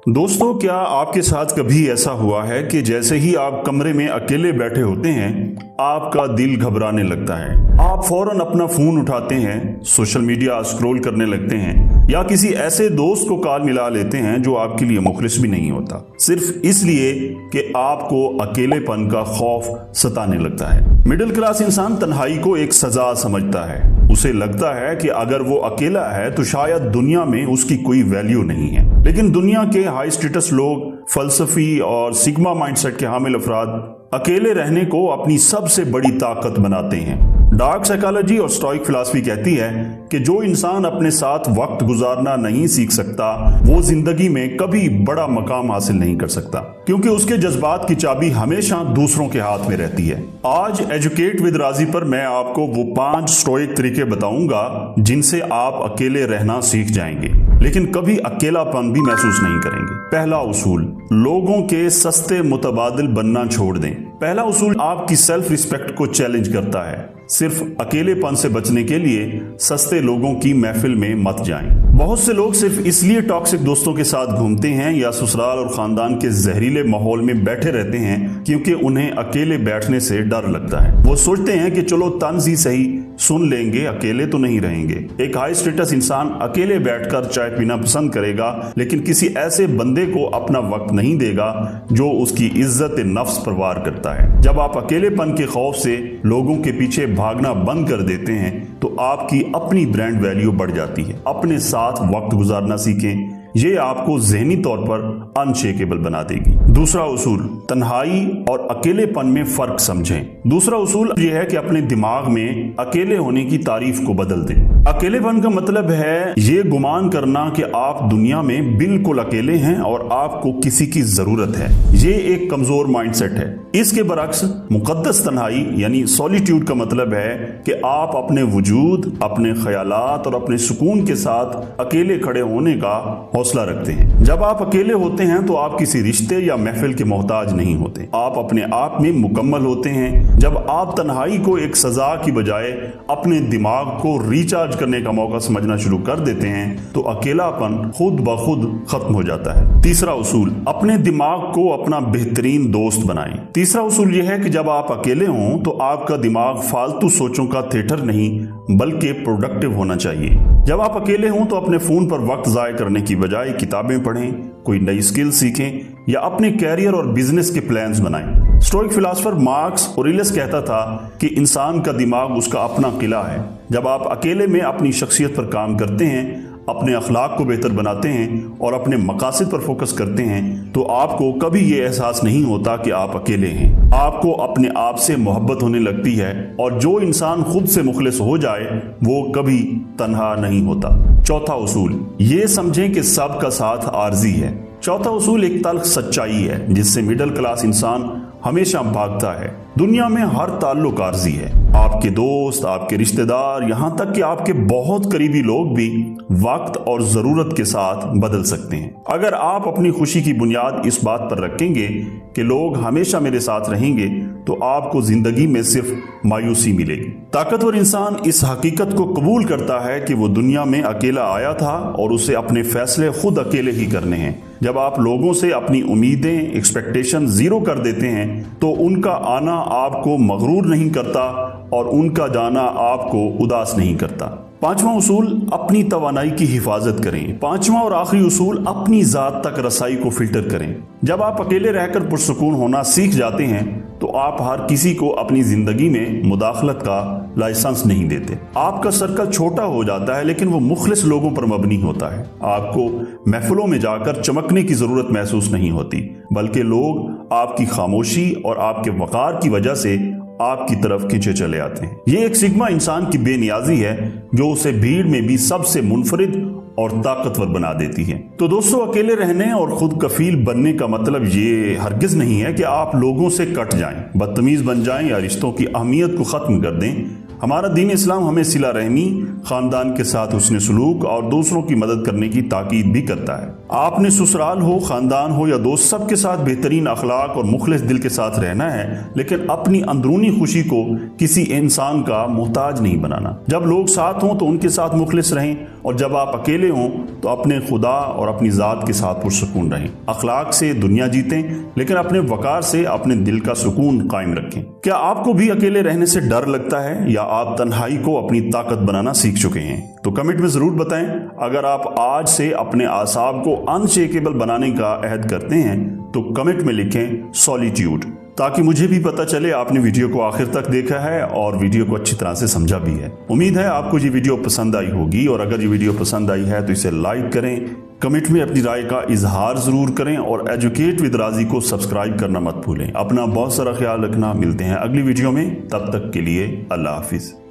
दोस्तों, क्या आपके साथ कभी ऐसा हुआ है कि जैसे ही आप कमरे में अकेले बैठे होते हैं आपका दिल घबराने लगता है, आप फौरन अपना फोन उठाते हैं, सोशल मीडिया स्क्रॉल करने लगते हैं या किसी ऐसे दोस्त को कॉल मिला लेते हैं जो आपके लिए मुखलिस भी नहीं होता, सिर्फ इसलिए कि आपको अकेलेपन का खौफ सताने लगता है। मिडिल क्लास इंसान तन्हाई को एक सजा समझता है। उसे लगता है कि अगर वो अकेला है तो शायद दुनिया में उसकी कोई वैल्यू नहीं है। लेकिन दुनिया के हाई स्टेटस लोग, फलसफी और सिग्मा माइंडसेट के हामिल अफराद अकेले रहने को अपनी सबसे बड़ी ताकत बनाते हैं। डार्क साइकोलॉजी और स्टोइक फिलॉसफी कहती है कि जो इंसान अपने साथ वक्त गुजारना नहीं सीख सकता वो जिंदगी में कभी बड़ा मकाम हासिल नहीं कर सकता, क्योंकि उसके जज्बात की चाबी हमेशा दूसरों के हाथ में रहती है। आज एजुकेट विद राजी पर मैं आपको वो 5 स्टोइक तरीके बताऊंगा जिनसे आप अकेले रहना सीख जाएंगे, लेकिन कभी अकेलापन भी महसूस नहीं करेंगे। पहला उसूल, लोगों के सस्ते मुतबादिल बनना छोड़ दें। पहला उसूल आपकी सेल्फ रिस्पेक्ट को चैलेंज करता है। सिर्फ अकेलेपन से बचने के लिए सस्ते लोगों की महफिल में मत जाएं। बहुत से लोग सिर्फ इसलिए टॉक्सिक दोस्तों के साथ घूमते हैं या ससुराल और खानदान के जहरीले माहौल में बैठे रहते हैं क्योंकि उन्हें अकेले बैठने से डर लगता है। वो सोचते हैं कि चलो तंज ही सही सुन लेंगे, अकेले तो नहीं रहेंगे। एक हाई स्टेटस इंसान अकेले बैठकर चाय पीना पसंद करेगा, लेकिन किसी ऐसे बंदे को अपना वक्त नहीं देगा जो उसकी इज्जत नफ्स परवार करता है। जब आप अकेलेपन के खौफ से लोगों के पीछे भागना बंद कर देते हैं तो आपकी अपनी ब्रांड वैल्यू बढ़ जाती है। अपने साथ वक्त गुजारना सीखें, ये आपको ज़हनी तौर पर अनशेकेबल बना देगी। दूसरा उसूल, तन्हाई और अकेलेपन में फर्क समझें। दूसरा उसूल ये है कि अपने दिमाग में अकेले होने की तारीफ को बदल दें। अकेलेपन का मतलब है ये गुमान करना कि आप दुनिया में बिल्कुल अकेले हैं और आपको किसी की जरूरत है। ये एक कमजोर माइंडसेट है। इसके बरक्स मुकद्दस तन्हाई यानी सॉलिट्यूड का मतलब है कि आप अपने वजूद, अपने ख्यालात और अपने सुकून के साथ अकेले खड़े होने का हौसला रखते हैं। जब आप अकेले होते हैं तो आप किसी रिश्ते या महफिल के मोहताज नहीं होते, आप अपने आप में मुकम्मल होते हैं। जब आप तन्हाई को एक सजा की बजाय अपने दिमाग को रिचार्ज करने का मौका समझना शुरू कर देते हैं तो अकेलापन खुद ब खुद खत्म हो जाता है। तीसरा उसूल, अपने दिमाग को अपना बेहतरीन दोस्त बनाएं। तीसरा उसूल यह है कि जब आप अकेले हों तो आपका दिमाग फालतू सोचों का थिएटर नहीं बल्कि प्रोडक्टिव होना चाहिए। जब आप अकेले हों तो अपने फोन पर वक्त जाया करने की बजाय किताबें पढ़ें, कोई नई स्किल सीखें या अपने कैरियर और बिजनेस के प्लान्स बनाएं। स्टोइक फिलोसोफर मार्क्स ऑरेलियस कहता था कि इंसान का दिमाग उसका अपना किला है। जब आप अकेले में अपनी शख्सियत पर काम करते हैं, अपने अखलाक को बेहतर बनाते हैं और अपने मकासद पर फोकस करते हैं तो आपको कभी ये एहसास नहीं होता कि आप अकेले हैं। आपको अपने आप से मोहब्बत होने लगती है और जो इंसान खुद से मुखलिस हो जाए वो कभी तन्हा नहीं होता। चौथा उसूल, ये समझें कि सबका साथ आर्जी है। चौथा उसूल एक तल्ख सच्चाई है जिससे मिडिल क्लास इंसान हमेशा भागता है। दुनिया में हर ताल्लुक आर्जी है। आपके दोस्त, आपके रिश्तेदार, यहाँ तक कि आपके बहुत करीबी लोग भी वक्त और जरूरत के साथ बदल सकते हैं। अगर आप अपनी खुशी की बुनियाद इस बात पर रखेंगे कि लोग हमेशा मेरे साथ रहेंगे तो आपको जिंदगी में सिर्फ मायूसी मिलेगी। ताकतवर इंसान इस हकीकत को कबूल करता है कि वो दुनिया में अकेला आया था और उसे अपने फैसले खुद अकेले ही करने हैं। जब आप लोगों से अपनी उम्मीदें, एक्सपेक्टेशन जीरो कर देते हैं तो उनका आना आपको मगरूर नहीं करता और उनका जाना आपको उदास नहीं करता। पांचवा उसूल, अपनी तवानाई की हिफाजत करें। पांचवा और आखिरी उसूल, अपनी जात तक रसाई को फिल्टर करें। जब आप अकेले रहकर पुरसुकून होना सीख जाते हैं तो आप हर किसी को अपनी जिंदगी में मुदाखलत का लाइसेंस नहीं देते। आपका सर्कल छोटा हो जाता है लेकिन वो मुखलिस लोगों पर मबनी होता है। आपको महफिलों में जाकर चमकने की जरूरत महसूस नहीं होती, बल्कि लोग आपकी खामोशी और आपके वकार की वजह से आपकी तरफ खींचे चले आते हैं। ये एक सिग्मा इंसान की बेनियाजी है जो उसे भीड़ में भी सबसे मुनफरिद और ताकतवर बना देती है। तो दोस्तों, अकेले रहने और खुद कफील बनने का मतलब ये हरगिज नहीं है कि आप लोगों से कट जाएं, बदतमीज बन जाएं या रिश्तों की अहमियत को खत्म कर दें। हमारा दीन इस्लाम हमें सिला रहमी, खानदान के साथ हुस्न सलूक और दूसरों की मदद करने की ताकीद भी करता है। आपने ससुराल हो, खानदान हो या दोस्त, सबके साथ बेहतरीन अखलाक और मुखलिस दिल के साथ रहना है, लेकिन अपनी अंदरूनी खुशी को किसी इंसान का मोहताज नहीं बनाना। जब लोग साथ हों तो उनके साथ मुखलिस रहें, और जब आप अकेले हों तो अपने खुदा और अपनी ज़ात के साथ पुरसुकून रहें। अखलाक से दुनिया जीतें, लेकिन अपने वकार से अपने दिल का सुकून कायम रखें। क्या आपको भी अकेले रहने से डर लगता है, या आप तन्हाई को अपनी ताकत बनाना सीख चुके हैं? तो कमेंट में ज़रूर बताएं। अगर आप आज से अपने आसाब को अनशेकेबल बनाने का अहद करते हैं तो कमेंट में लिखें सॉलिट्यूड, ताकि मुझे भी पता चले आपने वीडियो को आखिर तक देखा है और वीडियो को अच्छी तरह से समझा भी है। उम्मीद है आपको ये वीडियो पसंद आई होगी, और अगर ये वीडियो पसंद आई है तो इसे लाइक करें, कमेंट में अपनी राय का इजहार ज़रूर करें, और एजुकेट विद राजी को सब्सक्राइब करना मत भूलें। अपना बहुत सारा ख्याल रखना। मिलते हैं अगली वीडियो में, तब तक के लिए अल्लाह हाफिज़।